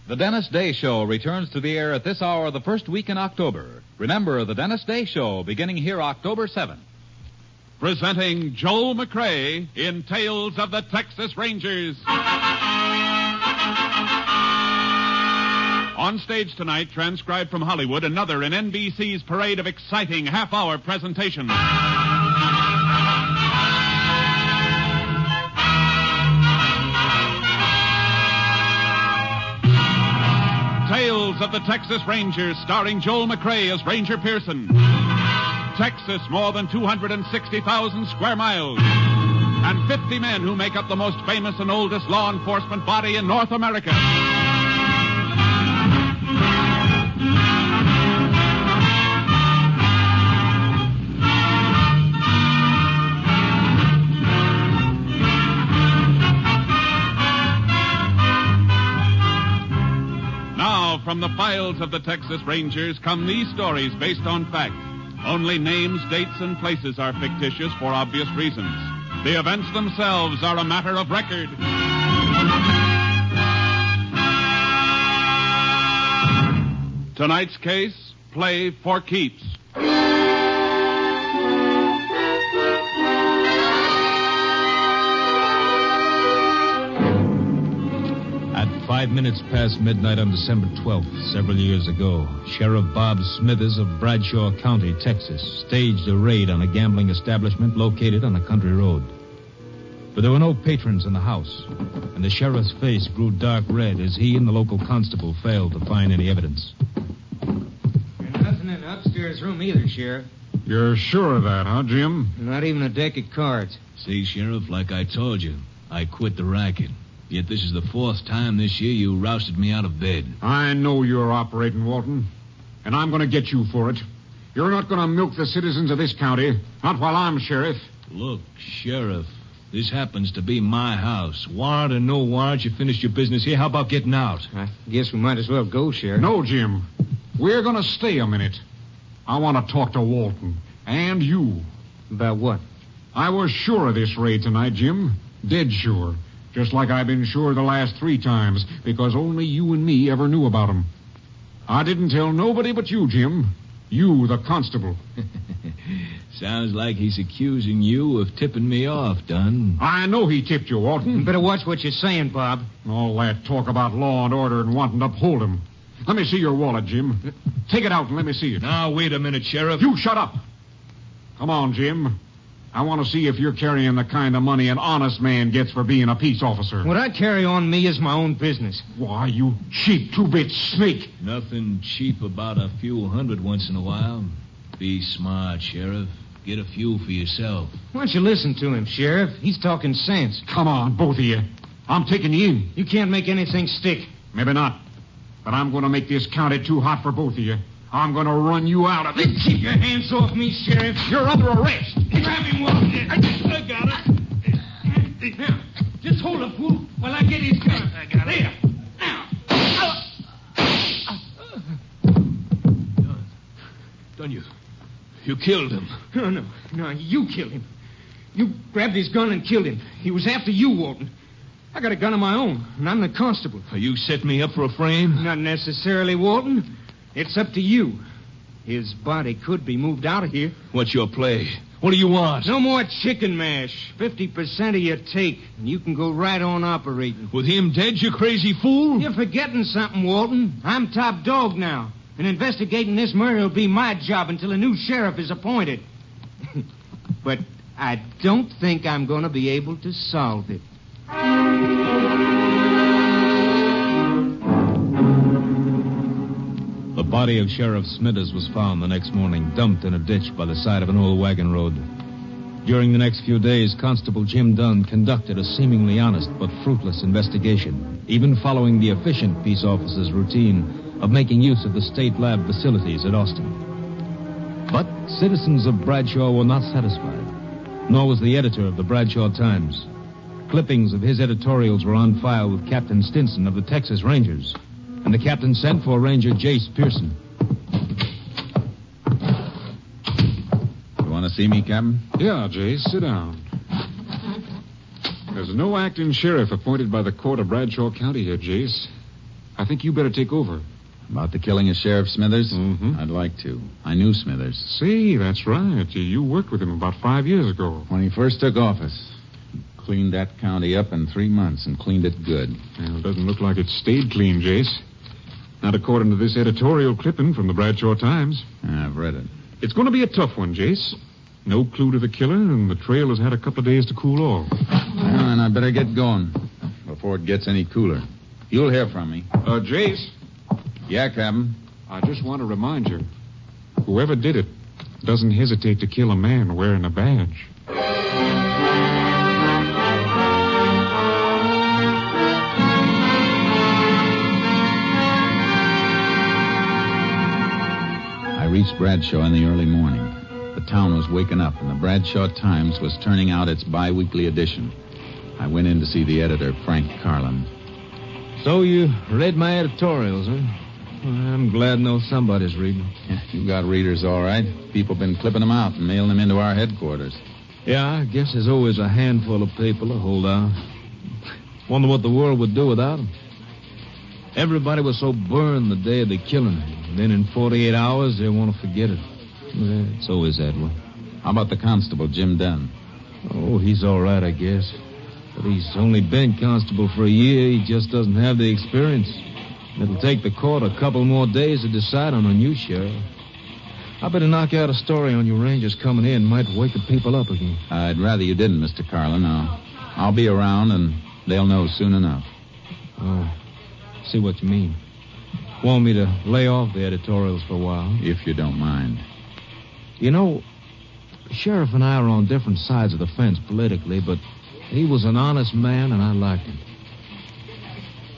The Dennis Day Show returns to the air at this hour the first week in October. Remember, the Dennis Day Show beginning here October 7th. Presenting Joel McCrae in Tales of the Texas Rangers. On stage tonight, transcribed from Hollywood, another in NBC's parade of exciting half-hour presentations. Tales of the Texas Rangers, starring Joel McCrae as Ranger Pearson. Texas, more than 260,000 square miles. And 50 men who make up the most famous and oldest law enforcement body in North America. From the files of the Texas Rangers come these stories based on fact. Only names, dates, and places are fictitious for obvious reasons. The events themselves are a matter of record. Tonight's case, play for keeps. 5 minutes past midnight on December 12th, several years ago, Sheriff Bob Smithers of Bradshaw County, Texas, staged a raid on a gambling establishment located on a country road. But there were no patrons in the house, and the sheriff's face grew dark red as he and the local constable failed to find any evidence. There's nothing in the upstairs room either, Sheriff. You're sure of that, huh, Jim? Not even a deck of cards. See, Sheriff, like I told you, I quit the racket. Yet this is the fourth time this year you rousted me out of bed. I know you're operating, Walton, and I'm going to get you for it. You're not going to milk the citizens of this county, not while I'm sheriff. Look, Sheriff, this happens to be my house. Warrant or no warrant, you finished your business here. How about getting out? I guess we might as well go, Sheriff. No, Jim. We're going to stay a minute. I want to talk to Walton, and you. About what? I was sure of this raid tonight, Jim. Dead sure. Just like I've been sure the last 3 times, because only you and me ever knew about them. I didn't tell nobody but you, Jim. You, the constable. Sounds like he's accusing you of tipping me off, Dunn. I know he tipped you, Walton. You better watch what you're saying, Bob. All that talk about law and order and wanting to uphold him. Let me see your wallet, Jim. Take it out and let me see it. Now, wait a minute, Sheriff. You shut up. Come on, Jim. I want to see if you're carrying the kind of money an honest man gets for being a peace officer. What I carry on me is my own business. Why, you cheap 2-bit snake. Nothing cheap about a few hundred once in a while. Be smart, Sheriff. Get a few for yourself. Why don't you listen to him, Sheriff? He's talking sense. Come on, both of you. I'm taking you in. You can't make anything stick. Maybe not. But I'm going to make this county too hot for both of you. I'm going to run you out of it. Keep your hands off me, Sheriff. You're under arrest. Grab him, Walton. I got it. Now, just hold him, fool, while I get his gun. I got it. There. Now. Done you killed him. No, you killed him. You grabbed his gun and killed him. He was after you, Walton. I got a gun of my own, and I'm the constable. You set me up for a frame? Not necessarily, Walton. It's up to you. His body could be moved out of here. What's your play? What do you want? No more chicken mash. 50% of your take, and you can go right on operating. With him dead, you crazy fool? You're forgetting something, Walton. I'm top dog now, and investigating this murder will be my job until a new sheriff is appointed. But I don't think I'm going to be able to solve it. The body of Sheriff Smithers was found the next morning, dumped in a ditch by the side of an old wagon road. During the next few days, Constable Jim Dunn conducted a seemingly honest but fruitless investigation, even following the efficient peace officer's routine of making use of the state lab facilities at Austin. But citizens of Bradshaw were not satisfied, nor was the editor of the Bradshaw Times. Clippings of his editorials were on file with Captain Stinson of the Texas Rangers, and the captain sent for Ranger Jace Pearson. You want to see me, Captain? Yeah, Jace, sit down. There's no acting sheriff appointed by the court of Bradshaw County here, Jace. I think you better take over. About the killing of Sheriff Smithers? Mm-hmm. I'd like to. I knew Smithers. See, that's right. You worked with him about 5 years ago. When he first took office, cleaned that county up in 3 months and cleaned it good. Well, it doesn't look like it stayed clean, Jace. Not according to this editorial clipping from the Bradshaw Times. I've read it. It's going to be a tough one, Jace. No clue to the killer, and the trail has had a couple of days to cool off. Well, then I better get going before it gets any cooler. You'll hear from me. Jace? Yeah, Captain? I just want to remind you, whoever did it doesn't hesitate to kill a man wearing a badge. I reached Bradshaw in the early morning. The town was waking up, and the Bradshaw Times was turning out its bi-weekly edition. I went in to see the editor, Frank Carlin. So you read my editorials, huh? Well, I'm glad to know somebody's reading. Yeah, you got readers, all right. People been clipping them out and mailing them into our headquarters. Yeah, I guess there's always a handful of people to hold out. Wonder what the world would do without them. Everybody was so burned the day of the killing. And then in 48 hours, they want to forget it. Yeah, it's always that way. How about the constable, Jim Dunn? Oh, he's all right, I guess. But he's only been constable for a year. He just doesn't have the experience. It'll take the court a couple more days to decide on a new sheriff. I better knock out a story on you Rangers coming in. Might wake the people up again. I'd rather you didn't, Mr. Carlin. I'll be around, and they'll know soon enough. Oh, see what you mean. Want me to lay off the editorials for a while? If you don't mind. You know, the sheriff and I are on different sides of the fence politically, but he was an honest man, and I liked him.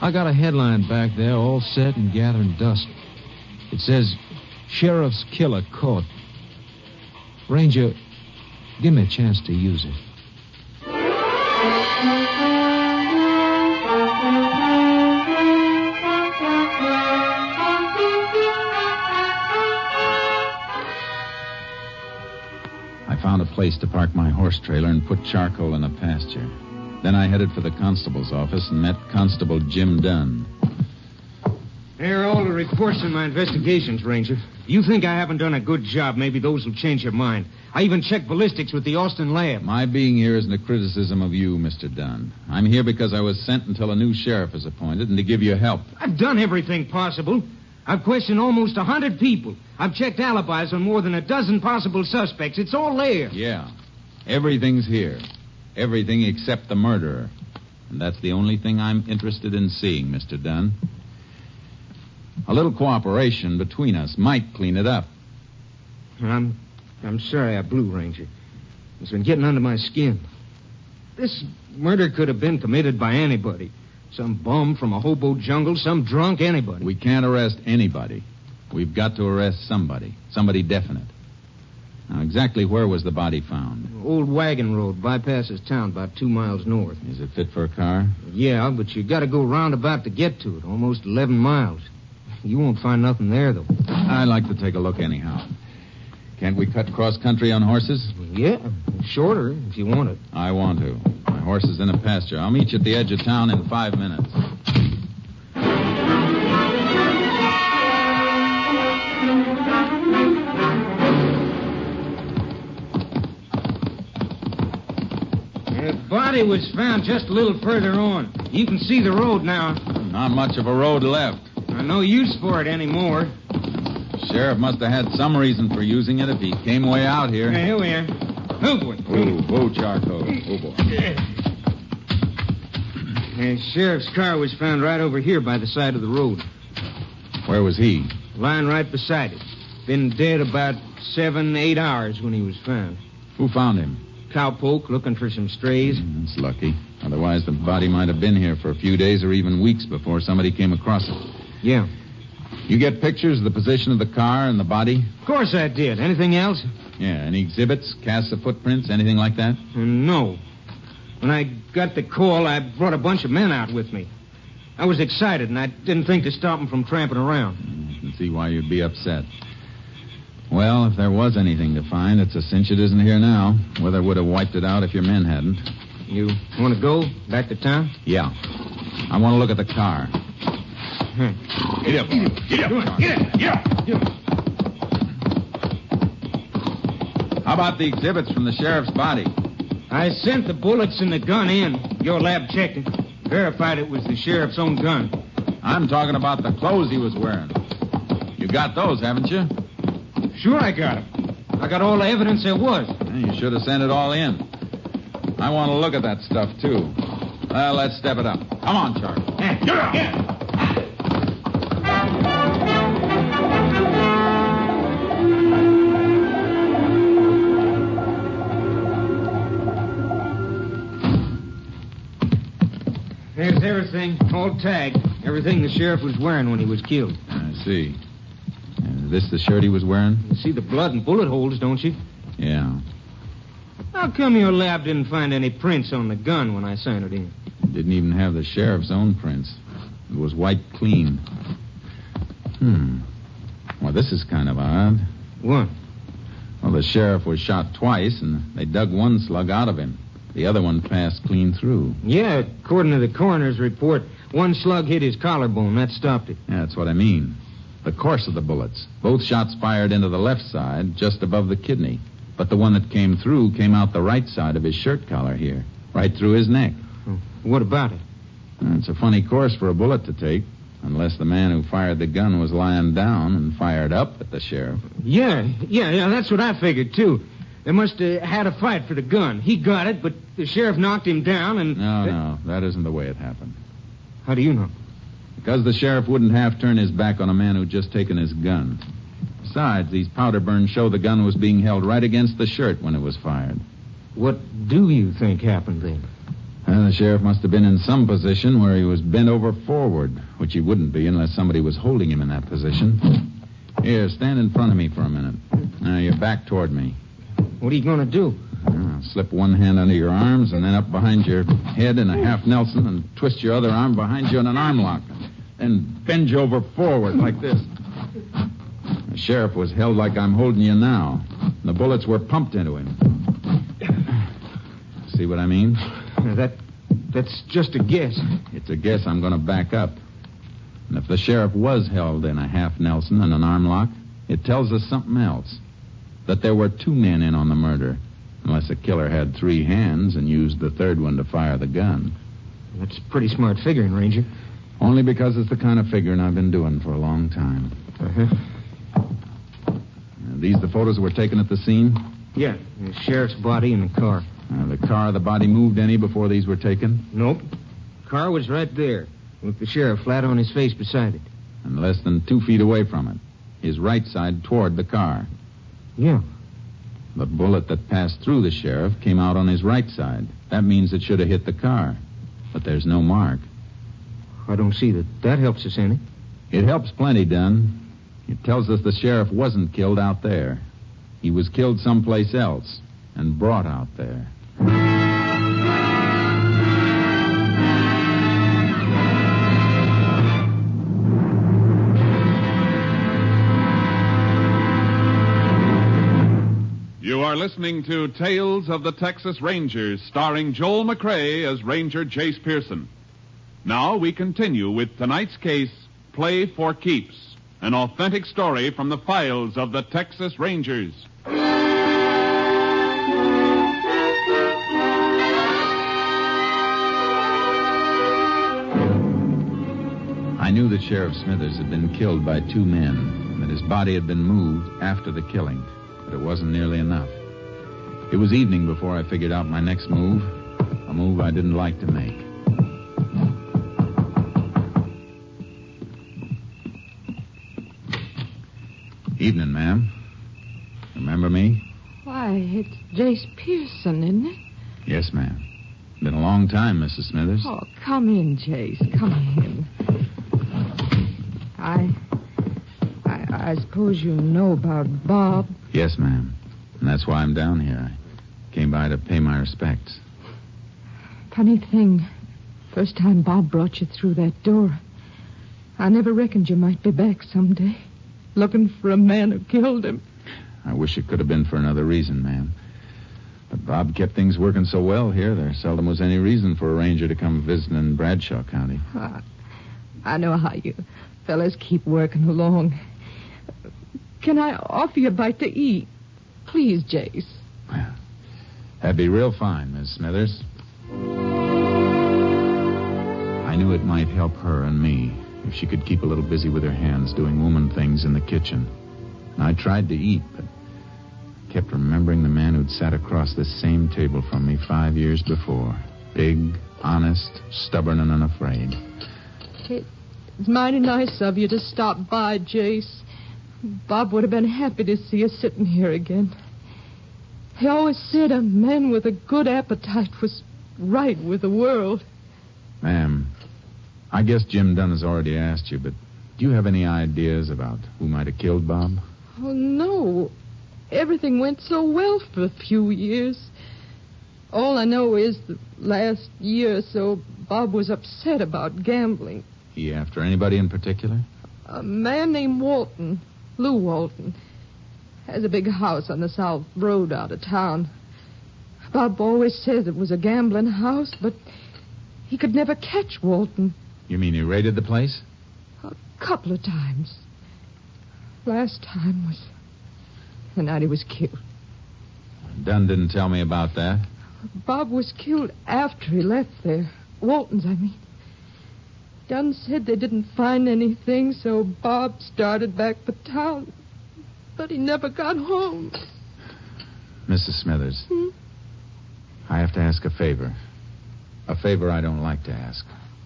I got a headline back there all set and gathering dust. It says, Sheriff's Killer Caught. Ranger, give me a chance to use it. I found a place to park my horse trailer and put charcoal in a pasture. Then I headed for the constable's office and met Constable Jim Dunn. There are all the reports in my investigations, Ranger. If you think I haven't done a good job, maybe those will change your mind. I even checked ballistics with the Austin lab. My being here isn't a criticism of you, Mr. Dunn. I'm here because I was sent until a new sheriff is appointed and to give you help. I've done everything possible. I've questioned almost 100 people. I've checked alibis on more than a dozen possible suspects. It's all there. Yeah. Everything's here. Everything except the murderer. And that's the only thing I'm interested in seeing, Mr. Dunn. A little cooperation between us might clean it up. I'm sorry I blew, Ranger. It's been getting under my skin. This murder could have been committed by anybody. Some bum from a hobo jungle, some drunk, anybody. We can't arrest anybody. We've got to arrest somebody. Somebody definite. Now, exactly where was the body found? Old wagon road bypasses town about 2 miles north. Is it fit for a car? Yeah, but you got to go roundabout to get to it. Almost 11 miles. You won't find nothing there, though. I'd like to take a look anyhow. Can't we cut cross-country on horses? Yeah, shorter if you want it. I want to. My horse is in a pasture. I'll meet you at the edge of town in 5 minutes. The body was found just a little further on. You can see the road now. Not much of a road left. No use for it anymore. Sheriff must have had some reason for using it if he came way out here. Yeah, here we are. Oh, boy. Oh, charcoal. Oh, boy. The sheriff's car was found right over here by the side of the road. Where was he? Lying right beside it. Been dead about 7-8 hours when he was found. Who found him? Cowpoke looking for some strays. That's lucky. Otherwise, the body might have been here for a few days or even weeks before somebody came across it. Yeah. You get pictures of the position of the car and the body? Of course I did. Anything else? Yeah. Any exhibits, casts of footprints, anything like that? No. When I got the call, I brought a bunch of men out with me. I was excited, and I didn't think to stop them from tramping around. I can see why you'd be upset. Well, if there was anything to find, it's a cinch it isn't here now. Weather would have wiped it out if your men hadn't. You want to go back to town? Yeah. I want to look at the car. Get up. How about the exhibits from the sheriff's body? I sent the bullets and the gun in. Your lab checked it. Verified it was the sheriff's own gun. I'm talking about the clothes he was wearing. You got those, haven't you? Sure I got them. I got all the evidence there was. You should have sent it all in. I want to look at that stuff, too. Well, let's step it up. Come on, Charlie. There's everything, all tagged. Everything the sheriff was wearing when he was killed. I see. Is this the shirt he was wearing? You see the blood and bullet holes, don't you? Yeah. How come your lab didn't find any prints on the gun when I sent it in? It didn't even have the sheriff's own prints. It was wiped clean. Well, this is kind of odd. What? Well, the sheriff was shot twice, and they dug one slug out of him. The other one passed clean through. Yeah, according to the coroner's report, one slug hit his collarbone. That stopped it. Yeah, that's what I mean. The course of the bullets. Both shots fired into the left side, just above the kidney. But the one that came through came out the right side of his shirt collar here, right through his neck. What about it? It's a funny course for a bullet to take, unless the man who fired the gun was lying down and fired up at the sheriff. Yeah, that's what I figured, too. They must have had a fight for the gun. He got it, but the sheriff knocked him down and... No, that isn't the way it happened. How do you know? Because the sheriff wouldn't half turn his back on a man who'd just taken his gun. Besides, these powder burns show the gun was being held right against the shirt when it was fired. What do you think happened then? The sheriff must have been in some position where he was bent over forward, which he wouldn't be unless somebody was holding him in that position. Here, stand in front of me for a minute. Now, your back toward me. What are you going to do? Slip one hand under your arms and then up behind your head in a half Nelson and twist your other arm behind you in an arm lock. Then bend you over forward like this. The sheriff was held like I'm holding you now. The bullets were pumped into him. See what I mean? That's just a guess. It's a guess I'm going to back up. And if the sheriff was held in a half Nelson and an arm lock, it tells us something else. That there were two men in on the murder, unless the killer had three hands and used the third one to fire the gun. That's pretty smart figuring, Ranger. Only because it's the kind of figuring I've been doing for a long time. These the photos that were taken at the scene? Yeah, the sheriff's body and the car. The car, the body moved any before these were taken? Nope. Car was right there, with the sheriff flat on his face beside it. And less than 2 feet away from it. His right side toward the car. Yeah. The bullet that passed through the sheriff came out on his right side. That means it should have hit the car. But there's no mark. I don't see that helps us any. It helps plenty, Dunn. It tells us the sheriff wasn't killed out there. He was killed someplace else and brought out there. You are listening to Tales of the Texas Rangers, starring Joel McCrea as Ranger Jace Pearson. Now we continue with tonight's case, Play for Keeps, an authentic story from the files of the Texas Rangers. I knew that Sheriff Smithers had been killed by two men, that his body had been moved after the killing, but it wasn't nearly enough. It was evening before I figured out my next move, a move I didn't like to make. Evening, ma'am. Remember me? Why, it's Jace Pearson, isn't it? Yes, ma'am. Been a long time, Mrs. Smithers. Oh, come in, Jace. Come in. I suppose you know about Bob. Yes, ma'am. And that's why I'm down here. I came by to pay my respects. Funny thing. First time Bob brought you through that door, I never reckoned you might be back someday, looking for a man who killed him. I wish it could have been for another reason, ma'am. But Bob kept things working so well here, there seldom was any reason for a ranger to come visiting in Bradshaw County. I know how you fellas keep working along. Can I offer you a bite to eat? Please, Jace. Well, that'd be real fine, Miss Smithers. I knew it might help her and me if she could keep a little busy with her hands doing woman things in the kitchen. And I tried to eat, but kept remembering the man who'd sat across this same table from me 5 years before. Big, honest, stubborn, and unafraid. It's mighty nice of you to stop by, Jace. Bob would have been happy to see us sitting here again. He always said a man with a good appetite was right with the world. Ma'am, I guess Jim Dunn has already asked you, but do you have any ideas about who might have killed Bob? Oh, no. Everything went so well for a few years. All I know is the last year or so, Bob was upset about gambling. He after anybody in particular? A man named Walton, Lou Walton, has a big house on the South Road out of town. Bob always says it was a gambling house, but he could never catch Walton. You mean he raided the place? A couple of times. Last time was the night he was killed. Dunn didn't tell me about that. Bob was killed after he left there. Walton's, I mean. Dunn said they didn't find anything, so Bob started back for town. But he never got home. Mrs. Smithers, I have to ask a favor. A favor I don't like to ask.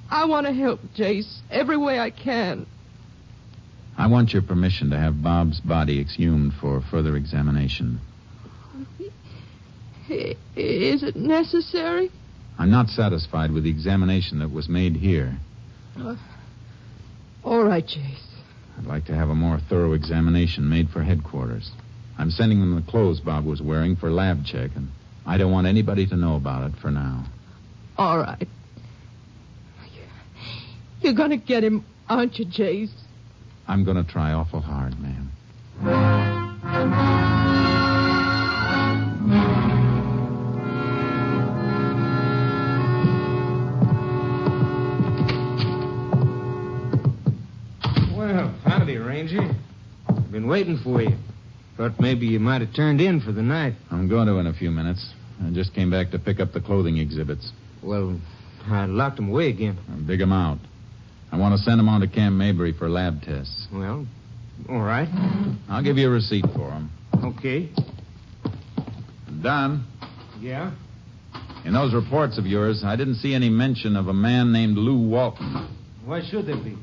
I want to help, Jace, every way I can. I want your permission to have Bob's body exhumed for further examination. Is it necessary? I'm not satisfied with the examination that was made here. All right, Jace. I'd like to have a more thorough examination made for headquarters. I'm sending them the clothes Bob was wearing for lab check, and I don't want anybody to know about it for now. All right. You're going to get him, aren't you, Jace? I'm going to try awful hard, ma'am. Well, howdy, Ranger. I've been waiting for you. Thought maybe you might have turned in for the night. I'm going to in a few minutes. I just came back to pick up the clothing exhibits. Well, I locked them away again. I'll dig them out. I want to send them on to Camp Mabry for lab tests. Well, all right. I'll give you a receipt for them. Okay. Don, Yeah? in those reports of yours, I didn't see any mention of a man named Lou Walton. Why should there be?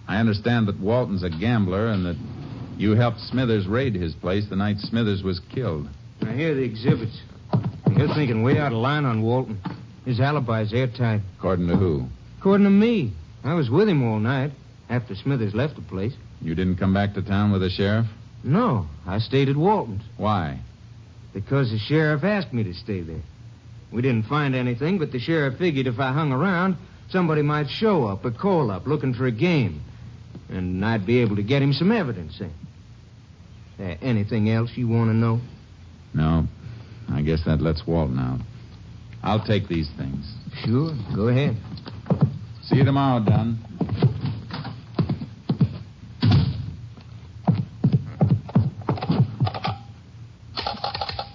I understand that Walton's a gambler and that you helped Smithers raid his place the night Smithers was killed. I hear the exhibits. You're thinking way out of line on Walton. His alibi's airtight. According to who? According to me, I was with him all night after Smithers left the place. You didn't come back to town with the sheriff? No, I stayed at Walton's. Why? Because the sheriff asked me to stay there. We didn't find anything, but the sheriff figured if I hung around, somebody might show up or call up looking for a game. And I'd be able to get him some evidence then. Anything else you want to know? No. I guess that lets Walton out. I'll take these things. Sure, go ahead. See you tomorrow, Don.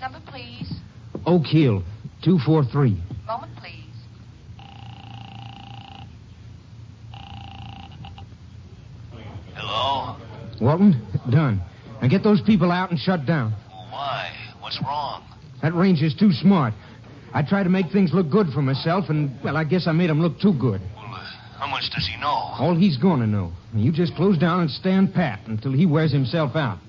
Number, please. Oak Hill, 243. Moment, please. Hello? Walton, done. Now get those people out and shut down. Why? What's wrong? That ranger's too smart. I tried to make things look good for myself, and, well, I guess I made him look too good. Well, how much does he know? All he's going to know. You just close down and stand pat until he wears himself out.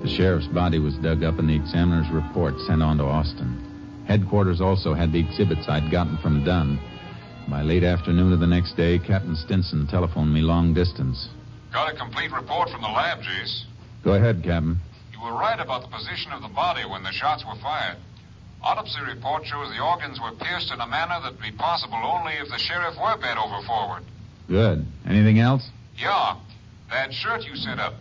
The sheriff's body was dug up and the examiner's report sent on to Austin. Headquarters also had the exhibits I'd gotten from Dunn. By late afternoon of the next day, Captain Stinson telephoned me long distance. Got a complete report from the lab, Jace. Go ahead, Captain. You were right about the position of the body when the shots were fired. Autopsy report shows the organs were pierced in a manner that'd be possible only if the sheriff were bent over forward. Good. Anything else? Yeah. That shirt you sent up.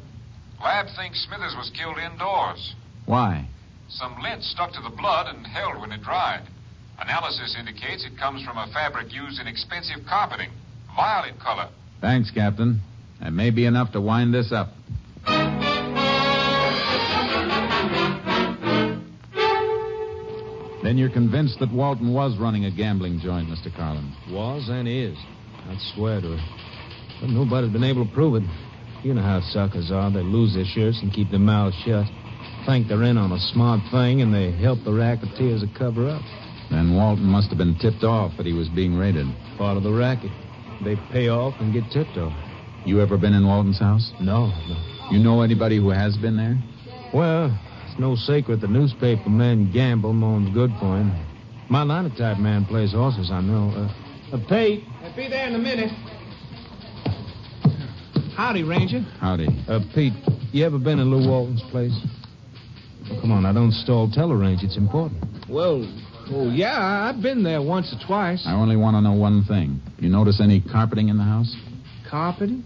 Lab thinks Smithers was killed indoors. Why? Some lint stuck to the blood and held when it dried. Analysis indicates it comes from a fabric used in expensive carpeting. Violet color. Thanks, Captain. That may be enough to wind this up. Then you're convinced that Walton was running a gambling joint, Mr. Carlin. Was and is. I'd swear to it. But nobody's been able to prove it. You know how suckers are. They lose their shirts and keep their mouths shut. Think they're in on a smart thing, and they help the racketeers to cover up. Then Walton must have been tipped off that he was being raided. Part of the racket. They pay off and get tipped off. You ever been in Walton's house? No. You know anybody who has been there? Well, it's no secret the newspaper man Gamble moans good for him. My linotype man plays horses, I know. Pete. I'll be there in a minute. Howdy, Ranger. Howdy. Pete, you ever been in Lou Walton's place? Oh, come on, now don't stall. Tell her, Ranger. It's important. Well, yeah, I've been there once or twice. I only want to know one thing. You notice any carpeting in the house? Carpeting?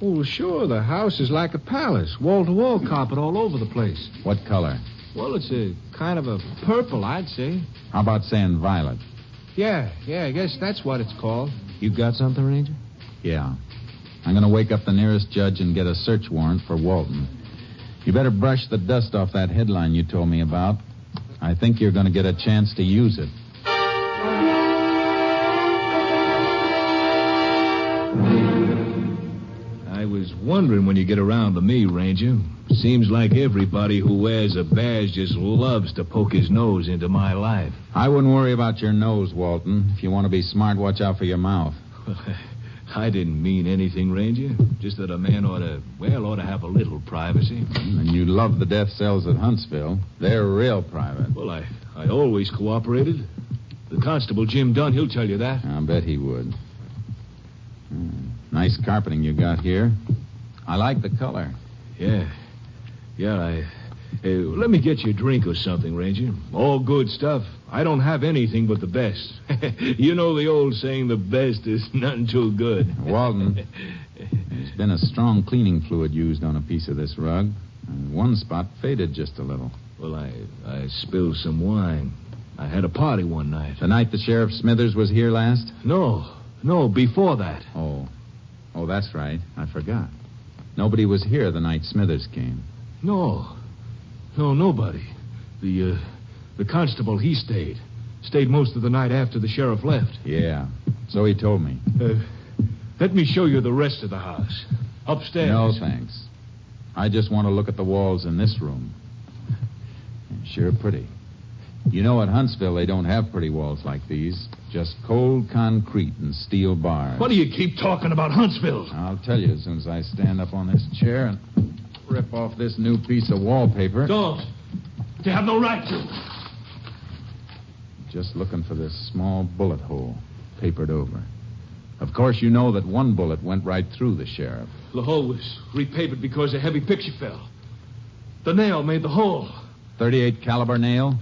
Oh, sure. The house is like a palace. Wall-to-wall carpet all over the place. What color? Well, it's a kind of a purple, I'd say. How about saying violet? Yeah, I guess that's what it's called. You got something, Ranger? Yeah. I'm going to wake up the nearest judge and get a search warrant for Walton. You better brush the dust off that headline you told me about. I think you're going to get a chance to use it. I was wondering when you get around to me, Ranger. Seems like everybody who wears a badge just loves to poke his nose into my life. I wouldn't worry about your nose, Walton. If you want to be smart, watch out for your mouth. I didn't mean anything, Ranger. Just that a man ought to have a little privacy. And you love the death cells at Huntsville. They're real private. Well, I always cooperated. The constable, Jim Dunn, he'll tell you that. I'll bet he would. Nice carpeting you got here. I like the color. Yeah, let me get you a drink or something, Ranger. All good stuff. I don't have anything but the best. You know the old saying, the best is none too good. Walton, there's been a strong cleaning fluid used on a piece of this rug. And one spot faded just a little. Well, I spilled some wine. I had a party one night. The night the Sheriff Smithers was here last? No, before that. Oh, that's right. I forgot. Nobody was here the night Smithers came. No, nobody. The constable, he stayed. Stayed most of the night after the sheriff left. Yeah, so he told me. Let me show you the rest of the house. Upstairs. No, thanks. I just want to look at the walls in this room. Sure pretty. You know, at Huntsville, they don't have pretty walls like these. Just cold concrete and steel bars. What do you keep talking about Huntsville? I'll tell you as soon as I stand up on this chair and rip off this new piece of wallpaper. Don't. You have no right to. Just looking for this small bullet hole, papered over. Of course, you know that one bullet went right through the sheriff. The hole was repapered because a heavy picture fell. The nail made the hole. .38 caliber nail?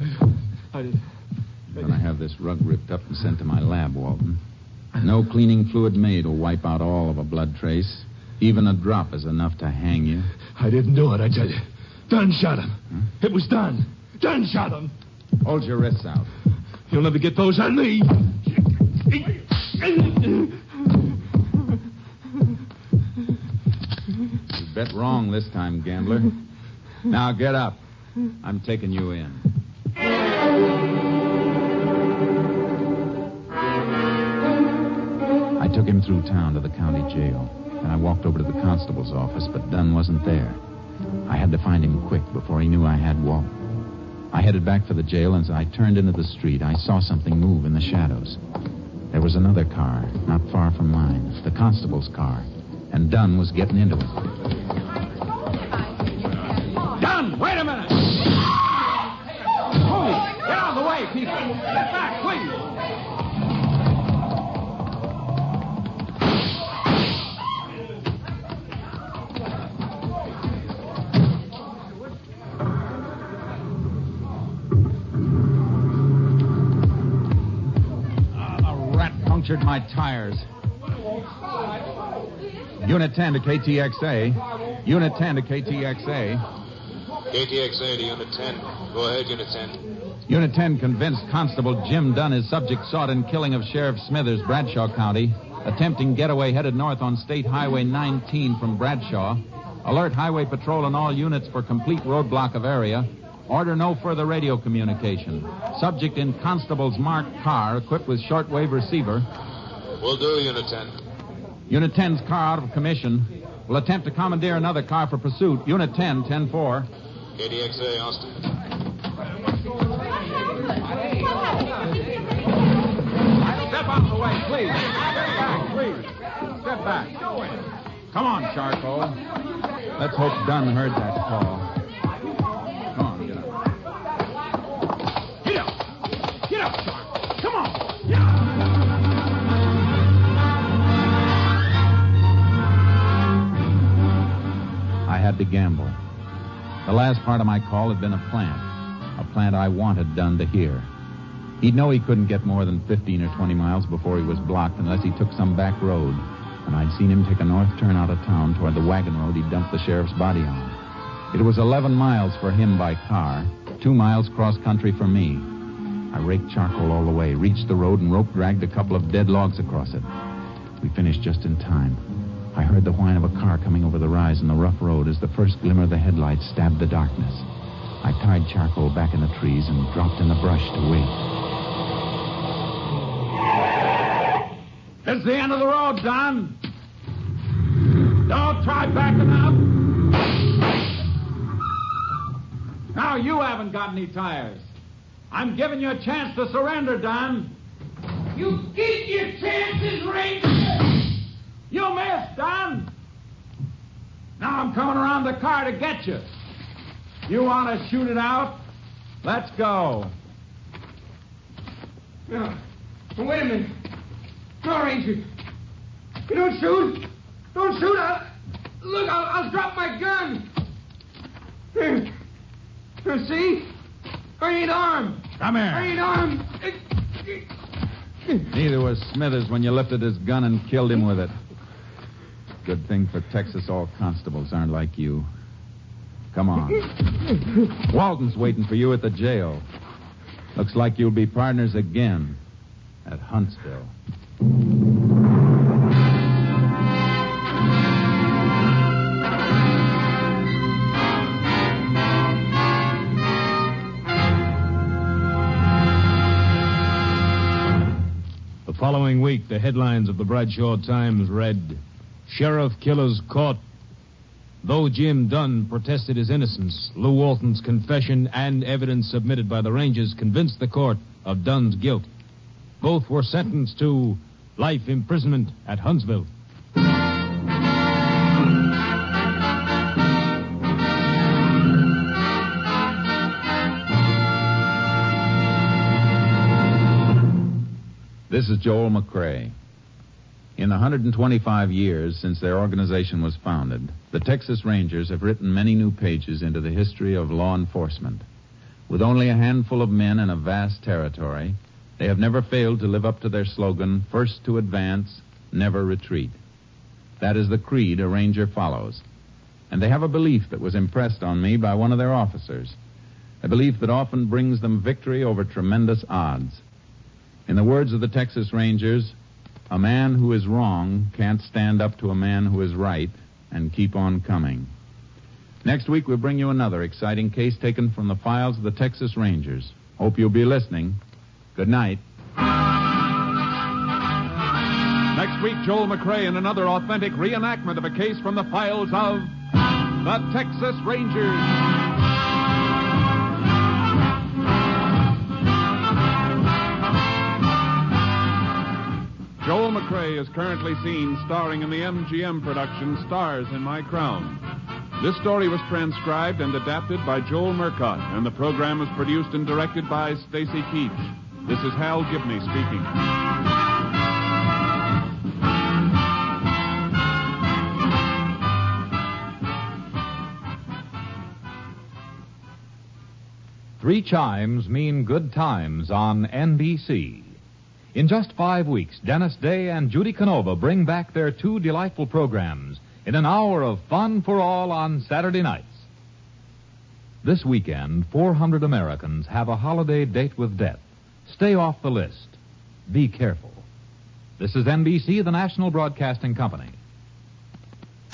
I'm going to have this rug ripped up and sent to my lab, Walton. No cleaning fluid made will wipe out all of a blood trace. Even a drop is enough to hang you. I didn't do it, I tell you. Dunn shot him. Huh? It was Dunn. Dunn shot him. Hold your wrists out. You'll never get those on me. You bet wrong this time, gambler. Now get up. I'm taking you in. I took him through town to the county jail. Then I walked over to the constable's office, but Dunn wasn't there. I had to find him quick before he knew I had Walt. I headed back for the jail, and as I turned into the street, I saw something move in the shadows. There was another car, not far from mine, the constable's car, and Dunn was getting into it. Dunn, wait a minute! Hold it! Get out of the way, people! Get back, please! Punctured my tires. Unit 10 to KTXA. Unit 10 to KTXA. KTXA to Unit 10. Go ahead, Unit 10. Unit 10 convinced Constable Jim Dunn is subject sought in killing of Sheriff Smithers, Bradshaw County. Attempting getaway headed north on State Highway 19 from Bradshaw. Alert Highway Patrol and all units for complete roadblock of area. Order no further radio communication. Subject in Constable's marked car equipped with shortwave receiver. Will do, Unit 10. Unit 10's car out of commission. Will attempt to commandeer another car for pursuit. Unit 10, 10-4. KDXA, Austin. Step out of the way, please. Step back, please. Step back. Come on, Charcoal. Let's hope Dunn heard that call. Come on, get up. Get up! Get up, Charcoal! Come on! Get up! I had to gamble. The last part of my call had been a plant I wanted Dunn to hear. He'd know he couldn't get more than 15 or 20 miles before he was blocked unless he took some back road. And I'd seen him take a north turn out of town toward the wagon road he dumped the sheriff's body on. It was 11 miles for him by car, 2 miles cross-country for me. I raked Charcoal all the way, reached the road, and rope-dragged a couple of dead logs across it. We finished just in time. I heard the whine of a car coming over the rise in the rough road as the first glimmer of the headlights stabbed the darkness. I tied Charcoal back in the trees and dropped in the brush to wait. This is the end of the road, Don. Don't try backing up. Now you haven't got any tires. I'm giving you a chance to surrender, Don. You keep your chances, Ranger. You missed, Don. Now I'm coming around the car to get you. You want to shoot it out? Let's go. No. Wait a minute. No, Ranger. You don't shoot. Don't shoot. I'll drop my gun. See? I ain't armed. Come here. I ain't armed. Neither was Smithers when you lifted his gun and killed him with it. Good thing for Texas all constables aren't like you. Come on. Walton's waiting for you at the jail. Looks like you'll be partners again at Huntsville. The following week, the headlines of the Bradshaw Times read, Sheriff Killers Caught. Though Jim Dunn protested his innocence, Lou Walton's confession and evidence submitted by the Rangers convinced the court of Dunn's guilt. Both were sentenced to life imprisonment at Huntsville. This is Joel McCrae. In the 125 years since their organization was founded, the Texas Rangers have written many new pages into the history of law enforcement. With only a handful of men and a vast territory, they have never failed to live up to their slogan, first to advance, never retreat. That is the creed a Ranger follows. And they have a belief that was impressed on me by one of their officers, a belief that often brings them victory over tremendous odds. In the words of the Texas Rangers, a man who is wrong can't stand up to a man who is right and keep on coming. Next week, we'll bring you another exciting case taken from the files of the Texas Rangers. Hope you'll be listening. Good night. Next week, Joel McCrae in another authentic reenactment of a case from the files of the Texas Rangers. Joel McCrae is currently seen starring in the MGM production Stars in My Crown. This story was transcribed and adapted by Joel Murcott, and the program was produced and directed by Stacy Keach. This is Hal Gibney speaking. Three chimes mean good times on NBC. In just 5 weeks, Dennis Day and Judy Canova bring back their two delightful programs in an hour of fun for all on Saturday nights. This weekend, 400 Americans have a holiday date with death. Stay off the list. Be careful. This is NBC, the National Broadcasting Company.